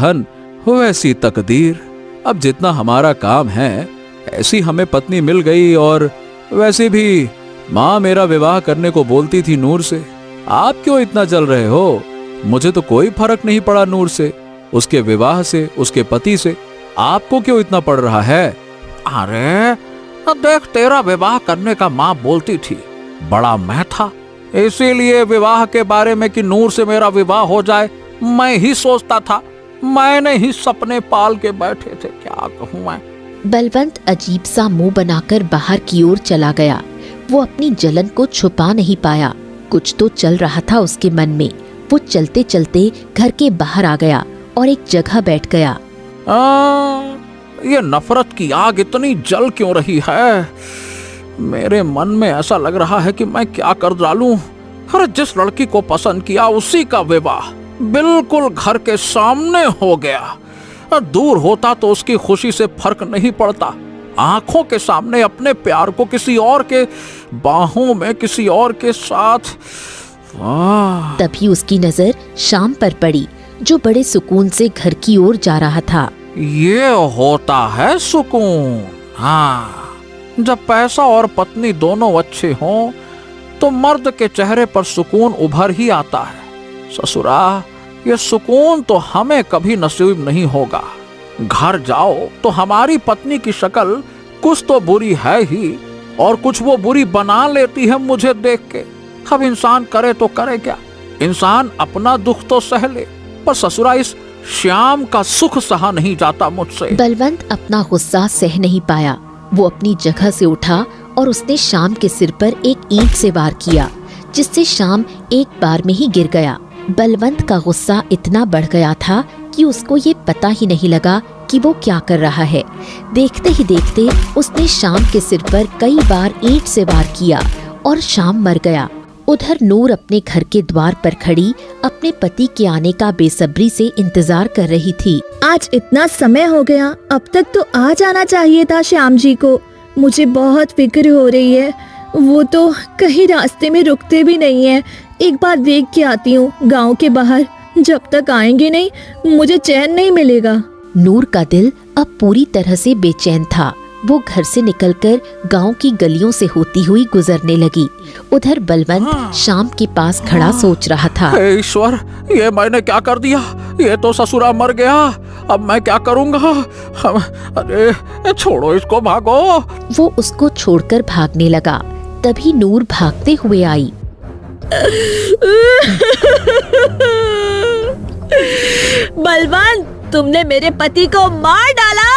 धन वैसी तकदीर। अब जितना हमारा काम है ऐसी हमें पत्नी मिल गई, और वैसे भी माँ मेरा विवाह करने को बोलती थी नूर से। आप क्यों इतना जल रहे हो? मुझे तो कोई फर्क नहीं पड़ा नूर से, उसके विवाह से, उसके पति से। आपको क्यों इतना पड़ रहा है? अरे देख, तेरा विवाह करने का माँ बोलती थी, बड़ा मैं था, इसीलिए विवाह के बारे में कि नूर से मेरा विवाह हो जाए मैं ही सोचता था। मैंने ही सपने पाल के बैठे थे, क्या कहूँ मैं। बलवंत अजीब सा मुंह बनाकर बाहर की ओर चला गया। वो अपनी जलन को छुपा नहीं पाया, कुछ तो चल रहा था उसके मन में। वो चलते चलते घर के बाहर आ गया और एक जगह बैठ गया। ये नफरत की आग इतनी जल क्यों रही है? मेरे मन में ऐसा लग रहा है कि मैं क्या कर डालूं। अरे जिस लड़की को पसंद किया उसी का विवाह बिल्कुल घर के सामने हो गया। दूर होता तो उसकी खुशी से फर्क नहीं पड़ता, आंखों के सामने अपने प्यार को किसी और के बाहों में किसी और के साथ। तभी उसकी नजर शाम पर पड़ी, जो बड़े सुकून से घर की ओर जा रहा था। ये होता है सुकून। हाँ, जब पैसा और पत्नी दोनों अच्छे हों तो मर्द के चेहरे पर सुकून उभर ही आता है। ससुरा, ये सुकून तो हमें कभी नसीब नहीं होगा। घर जाओ तो हमारी पत्नी की शक्ल कुछ तो बुरी है ही, और कुछ वो बुरी बना लेती है मुझे देख के। अब इंसान करे तो करे क्या? इंसान अपना दुख तो सह ले, पर ससुरा इस श्याम का सुख सहा नहीं जाता मुझसे। बलवंत अपना गुस्सा सह नहीं पाया। वो अपनी जगह से उठा और उसने शाम के सिर पर एक ईंट से वार किया, जिससे शाम एक बार में ही गिर गया। बलवंत का गुस्सा इतना बढ़ गया था कि उसको ये पता ही नहीं लगा कि वो क्या कर रहा है। देखते ही देखते उसने शाम के सिर पर कई बार ईंट से वार किया और शाम मर गया। उधर नूर अपने घर के द्वार पर खड़ी अपने पति के आने का बेसब्री से इंतजार कर रही थी। आज इतना समय हो गया, अब तक तो आ जाना चाहिए था श्याम जी को। मुझे बहुत फिक्र हो रही है, वो तो कहीं रास्ते में रुकते भी नहीं है। एक बार देख के आती हूँ गांव के बाहर, जब तक आएंगे नहीं मुझे चैन नहीं मिलेगा। नूर का दिल अब पूरी तरह से बेचैन था। वो घर से निकलकर गांव की गलियों से होती हुई गुजरने लगी। उधर बलवंत शाम के पास खड़ा सोच रहा था। ईश्वर, ये मैंने क्या कर दिया? ये तो ससुरा मर गया, अब मैं क्या करूँगा? अरे छोड़ो इसको, भागो। वो उसको छोड़कर भागने लगा। तभी नूर भागते हुए आई। बलवंत, तुमने मेरे पति को मार डाला।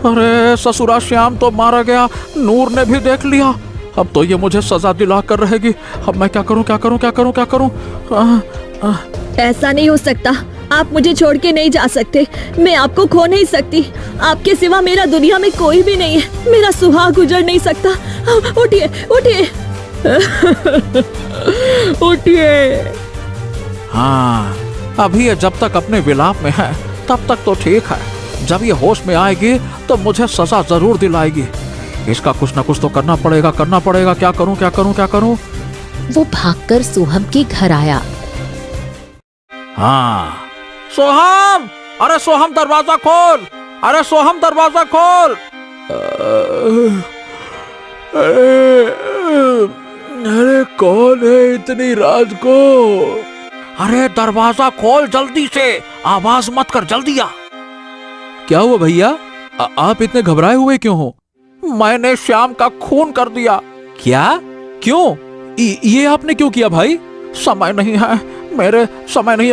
अरे ससुरा, श्याम तो मारा गया, नूर ने भी देख लिया। अब तो ये मुझे सजा दिला कर रहेगी। अब मैं क्या करूं, क्या करूं, क्या करूं, क्या करूं? ऐसा नहीं हो सकता, आप मुझे छोड़ के नहीं जा सकते। मैं आपको खो नहीं सकती। आपके सिवा मेरा दुनिया में कोई भी नहीं है। मेरा सुहाग गुजर नहीं सकता। उठिए, उठिए। उठिए। हाँ, अभी ये जब तक अपने विलाप में है तब तक तो ठीक है। जब ये होश में आएगी तो मुझे सजा जरूर दिलाएगी। इसका कुछ न कुछ तो करना पड़ेगा, करना पड़ेगा। क्या करूं, क्या करूं, क्या करूं? वो भागकर सोहम के घर आया। हाँ, सोहम! अरे सोहम, दरवाजा खोल! अरे सोहम, दरवाजा खोल! अरे कौन है इतनी रात को? अरे दरवाजा खोल जल्दी से, आवाज मत कर, जल्दी आ। क्या हुआ भैया? आप इतने घबराए हुए क्यों हो? मैंने श्याम का खून कर दिया। क्या? क्यों? ये आपने क्यों किया भाई? समय नहीं है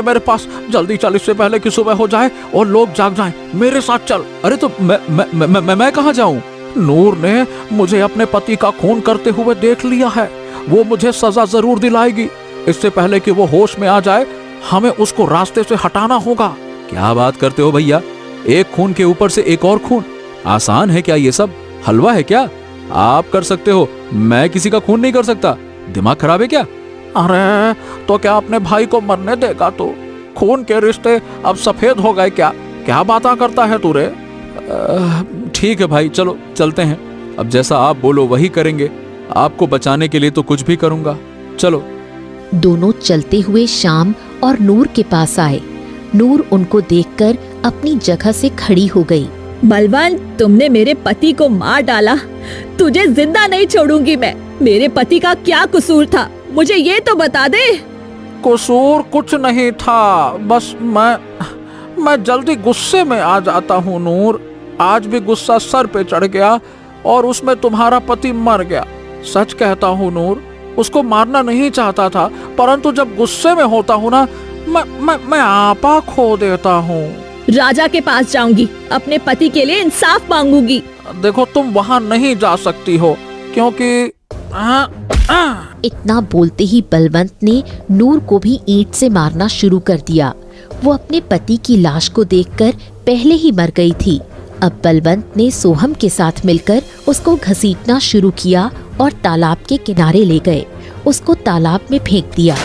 मेरे पास। जल्दी चल, इससे पहले कि सुबह हो जाए और लोग जाग जाएं। मेरे साथ चल। अरे तो मैं कहाँ जाऊं? नूर ने मुझे अपने पति का खून करते हुए देख लिया है। वो मुझे सजा जरूर दिलाएगी। इससे पहले कि वो होश में आ जाए हमें उसको रास्ते से हटाना होगा। क्या बात करते हो भैया? एक खून के ऊपर से एक और खून? आसान है क्या ये सब? हलवा है क्या? आप कर सकते हो, मैं किसी का खून नहीं कर सकता। दिमाग खराब है क्या? अरे तो क्या अपने भाई को मरने देगा? तो खून के रिश्ते अब सफेद हो गए क्या? क्या बातें करता है तू रे? ठीक है भाई, चलो चलते हैं। अब जैसा आप बोलो वही करेंगे। आपको बचाने के लिए तो कुछ भी करूंगा। चलो। दोनों चलते हुए शाम और नूर के पास आए। नूर उनको देखकर अपनी जगह से खड़ी हो गई। बलवंत, तुमने मेरे पति को मार डाला, तुझे जिंदा नहीं छोड़ूंगी मैं। मेरे पति का क्या कसूर था, मुझे ये तो बता दे। कसूर कुछ नहीं था, बस मैं जल्दी गुस्से में आ जाता हूँ नूर। आज भी गुस्सा सर पे चढ़ गया और उसमें तुम्हारा पति मर गया। सच कहता हूँ नूर, उसको मारना नहीं चाहता था, परंतु जब गुस्से में होता हूँ ना, मैं आपा खो देता हूँ। राजा के पास जाऊंगी, अपने पति के लिए इंसाफ मांगूंगी। देखो, तुम वहाँ नहीं जा सकती हो क्योंकि इतना बोलते ही बलवंत ने नूर को भी ईंट से मारना शुरू कर दिया। वो अपने पति की लाश को देखकर पहले ही मर गई थी। अब बलवंत ने सोहम के साथ मिलकर उसको घसीटना शुरू किया और तालाब के किनारे ले गए। उसको तालाब में फेंक दिया।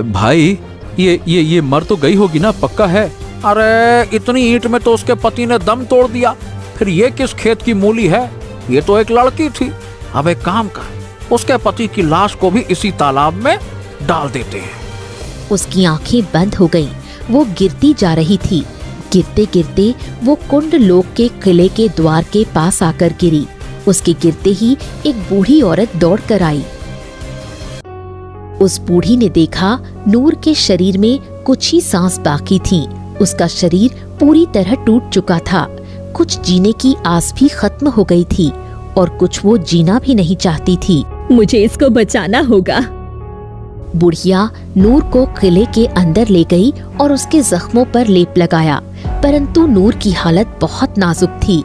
भाई, ये मर तो गई होगी ना, पक्का है? अरे इतनी ईंट में तो उसके पति ने दम तोड़ दिया, फिर ये किस खेत की मूली है? ये तो एक लड़की थी। अब एक काम कर, उसके पति की लाश को भी इसी तालाब में डाल देते हैं। उसकी आंखें बंद हो गईं। वो गिरती जा रही थी। गिरते गिरते वो कुंड लोक के किले के द्वार के पास आकर गिरी। उसके गिरते ही एक बूढ़ी औरत दौड़ कर आई। उस बूढ़ी ने देखा नूर के शरीर में कुछ ही सांस बाकी थी। उसका शरीर पूरी तरह टूट चुका था। कुछ जीने की आस भी खत्म हो गई थी और कुछ वो जीना भी नहीं चाहती थी। मुझे इसको बचाना होगा। बुढ़िया नूर को किले के अंदर ले गई और उसके जख्मों पर लेप लगाया, परंतु नूर की हालत बहुत नाजुक थी।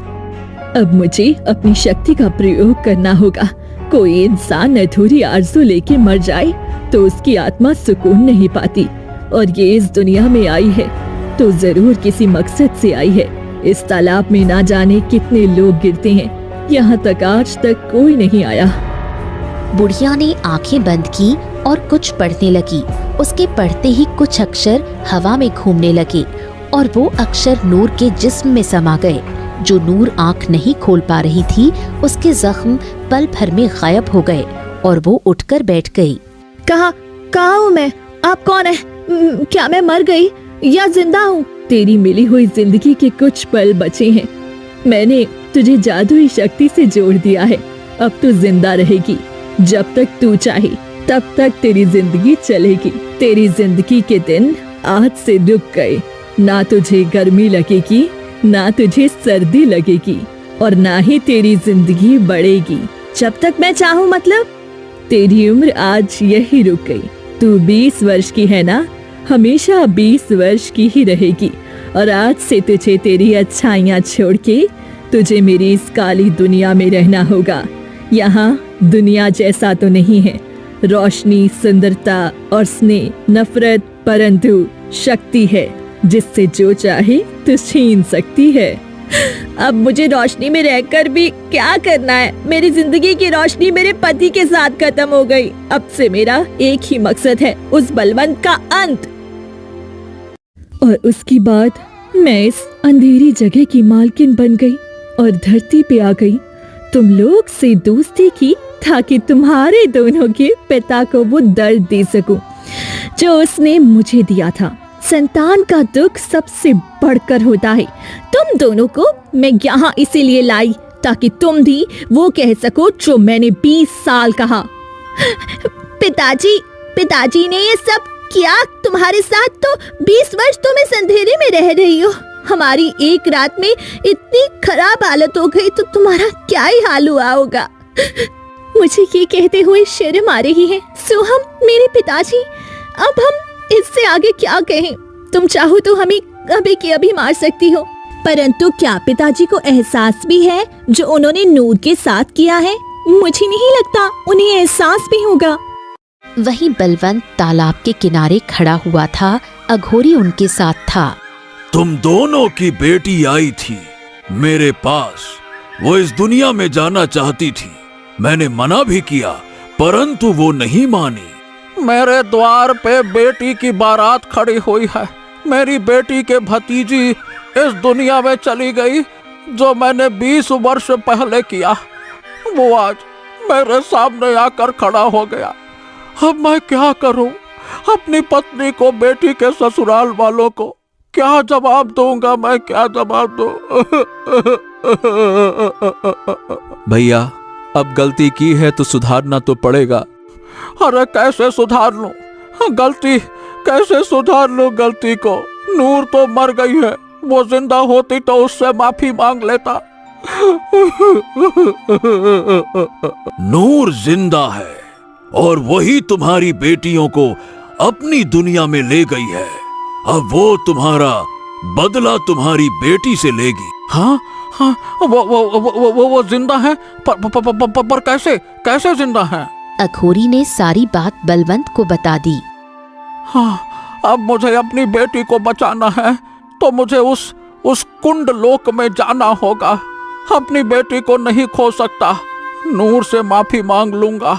अब मुझे अपनी शक्ति का प्रयोग करना होगा। कोई इंसान अधूरी आरज़ू लेके मर जाए तो उसकी आत्मा सुकून नहीं पाती, और ये इस दुनिया में आई है तो जरूर किसी मकसद से आई है। इस तालाब में ना जाने कितने लोग गिरते हैं, यहाँ तक आज तक कोई नहीं आया। बुढ़िया ने आंखें बंद की और कुछ पढ़ने लगी। उसके पढ़ते ही कुछ अक्षर हवा में घूमने लगे और वो अक्षर नूर के जिस्म में समा गए। जो नूर आंख नहीं खोल पा रही थी, उसके जख्म पल भर में गायब हो गए और वो उठकर बैठ गई। कहाँ हूँ मैं? आप कौन है? क्या मैं मर गई या जिंदा हूँ? तेरी मिली हुई जिंदगी के कुछ पल बचे हैं। मैंने तुझे जादुई शक्ति से जोड़ दिया है। अब तू जिंदा रहेगी। जब तक तू चाहे तब तक तेरी जिंदगी चलेगी। तेरी जिंदगी के दिन आज से रुक गए। ना तुझे गर्मी लगेगी, ना तुझे सर्दी लगेगी, और ना ही तेरी जिंदगी बढ़ेगी। जब तक मैं चाहूँ, मतलब तेरी उम्र आज यही रुक गई। तू 20 वर्ष की है ना, हमेशा 20 वर्ष की ही रहेगी। और आज से तुझे तेरी अच्छाइयाँ छोड़ के तुझे मेरी इस काली दुनिया में रहना होगा। यहाँ दुनिया जैसा तो नहीं है, रोशनी, सुंदरता और स्नेह, नफरत, परंतु शक्ति है जिससे जो चाहे तो छीन सकती है। अब मुझे रोशनी में रहकर भी क्या करना है? मेरी जिंदगी की रोशनी मेरे पति के साथ खत्म हो गई। अब से मेरा एक ही मकसद है, उस बलवंत का अंत। और उसके बाद मैं इस अंधेरी जगह की मालकिन बन गई और धरती पे आ गई। तुम लोग से दोस्ती की ताकि तुम्हारे दोनों के पिता को वो दर्द दे सकूं जो उसने मुझे दिया था। संतान का दुख सबसे बढ़कर होता है। तुम दोनों को मैं यहाँ इसीलिए लाई ताकि तुम भी वो कह सको जो मैंने 20 साल कहा। पिताजी ने ये सब किया तुम्हारे साथ, तो 20 वर्ष तो मैं अंधेरे में रह रही हूँ। हमारी एक रात में इतनी खराब हालत हो गई तो तुम्हारा क्या ही हाल हुआ होगा। मुझे ये कहते हुए शर्म आ रही है। सोहम, मेरे पिताजी, अब हम इससे आगे क्या कहें? तुम चाहो तो हमें अभी के अभी मार सकती हो, परंतु क्या पिताजी को एहसास भी है जो उन्होंने नूर के साथ किया है? मुझे नहीं लगता उन्हें एहसास भी होगा। वहीं बलवंत तालाब के किनारे खड़ा हुआ था। अघोरी उनके साथ था। तुम दोनों की बेटी आई थी मेरे पास। वो इस दुनिया में जाना चाहती थी। मैंने मना भी किया, परंतु वो नहीं मानी। मेरे द्वार पे बेटी की बारात खड़ी हुई है। मेरी बेटी के भतीजी इस दुनिया में चली गई जो मैंने 20 वर्ष पहले किया। वो आज मेरे सामने आकर खड़ा हो गया अब मैं क्या करूं? अपनी पत्नी को, बेटी के ससुराल वालों को क्या जवाब दूंगा? मैं क्या जवाब दूं? भैया, अब गलती की है तो सुधारना तो पड़ेगा। अरे कैसे सुधार लूं? गलती कैसे सुधार लूं गलती को? नूर तो मर गई है, वो जिंदा होती तो उससे माफी मांग लेता। नूर जिंदा है और वही तुम्हारी बेटियों को अपनी दुनिया में ले गई है। अब वो तुम्हारा बदला तुम्हारी बेटी से लेगी। हाँ हाँ, वो जिंदा है, पर कैसे कैसे जिंदा है? अघोरी ने सारी बात बलवंत को बता दी। हाँ, अब मुझे अपनी बेटी को बचाना है तो मुझे उस कुंड लोक में जाना होगा। अपनी बेटी को नहीं खो सकता। नूर से माफी मांग लूंगा,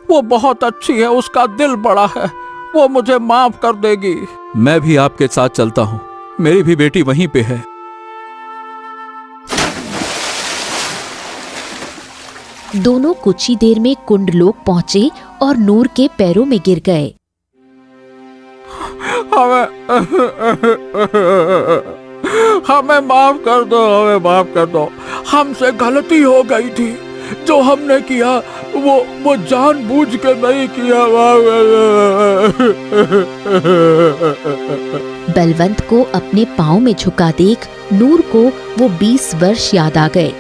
वो बहुत अच्छी है, उसका दिल बड़ा है, वो मुझे माफ कर देगी। मैं भी आपके साथ चलता हूँ, मेरी भी बेटी वहीं पे है। दोनों कुछ ही देर में कुंडलोक पहुंचे और नूर के पैरों में गिर गए। हमें माफ कर दो, हमें माफ कर दो। हमसे गलती हो गई थी, जो हमने किया वो जानबूझ के नहीं किया। बलवंत को अपने पाँव में झुका देख नूर को वो 20 वर्ष याद आ गए।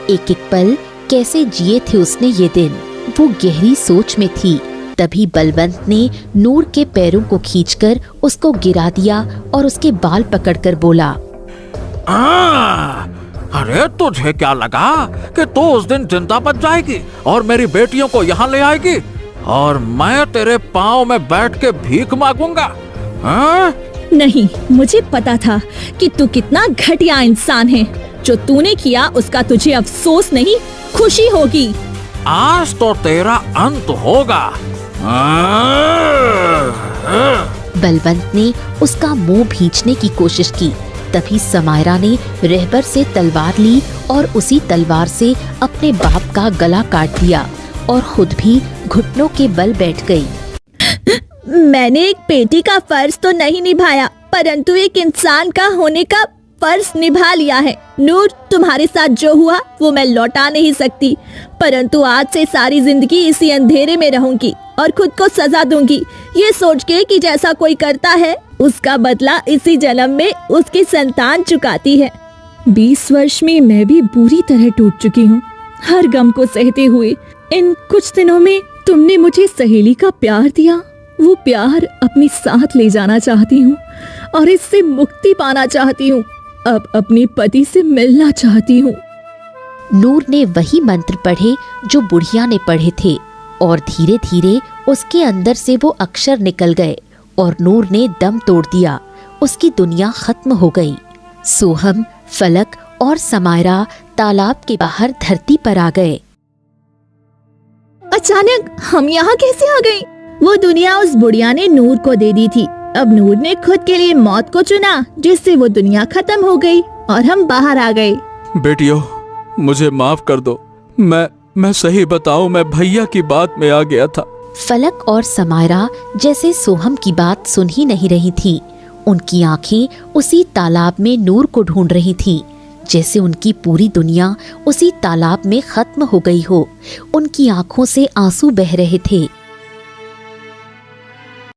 एक एक पल कैसे जिए थे उसने ये दिन। वो गहरी सोच में थी। तभी बलवंत ने नूर के पैरों को खींचकर उसको गिरा दिया और उसके बाल पकड़कर बोला, अरे तुझे क्या लगा कि तू उस दिन जिंदा बच जाएगी और मेरी बेटियों को यहाँ ले आएगी और मैं तेरे पाँव में बैठ के भीख मांगूंगा? नहीं, मुझे पता था कि तू कितना घटिया इंसान है। जो तूने किया उसका तुझे अफसोस नहीं, खुशी होगी। आज तो तेरा अंत होगा। बलवंत ने उसका मुंह भींचने की कोशिश की। तभी समायरा ने रहबर से तलवार ली और उसी तलवार से अपने बाप का गला काट दिया और खुद भी घुटनों के बल बैठ गई। मैंने एक बेटी का फर्ज तो नहीं निभाया, परंतु एक इंसान का होने का फर्ज निभा लिया है। नूर, तुम्हारे साथ जो हुआ वो मैं लौटा नहीं सकती, परंतु आज से सारी जिंदगी इसी अंधेरे में रहूंगी और खुद को सजा दूंगी, ये सोच के कि जैसा कोई करता है उसका बदला इसी जन्म में उसकी संतान चुकाती है। 20 वर्ष में मैं भी बुरी तरह टूट चुकी हूँ, हर गम को सहते हुए। इन कुछ दिनों में तुमने मुझे सहेली का प्यार दिया, वो प्यार अपने साथ ले जाना चाहती हूँ और इससे मुक्ति पाना चाहती हूँ। अब अपने पति से मिलना चाहती हूँ। नूर ने वही मंत्र पढ़े जो बुढ़िया ने पढ़े थे और धीरे धीरे उसके अंदर से वो अक्षर निकल गए और नूर ने दम तोड़ दिया। उसकी दुनिया खत्म हो गई। सोहम, फलक और समायरा तालाब के बाहर धरती पर आ गए। अचानक हम यहाँ कैसे आ गए? वो दुनिया उस बुढ़िया ने नूर को दे दी थी। अब नूर ने खुद के लिए मौत को चुना, जिससे वो दुनिया खत्म हो गई और हम बाहर आ गए। बेटियों, मुझे माफ कर दो। मैं सही बताऊं, मैं भैया की बात में आ गया था। फलक और समायरा जैसे सोहम की बात सुन ही नहीं रही थी। उनकी आंखें उसी तालाब में नूर को ढूंढ रही थी, जैसे उनकी पूरी दुनिया उसी तालाब में खत्म हो गई हो। उनकी आंखों से आंसू बह रहे थे।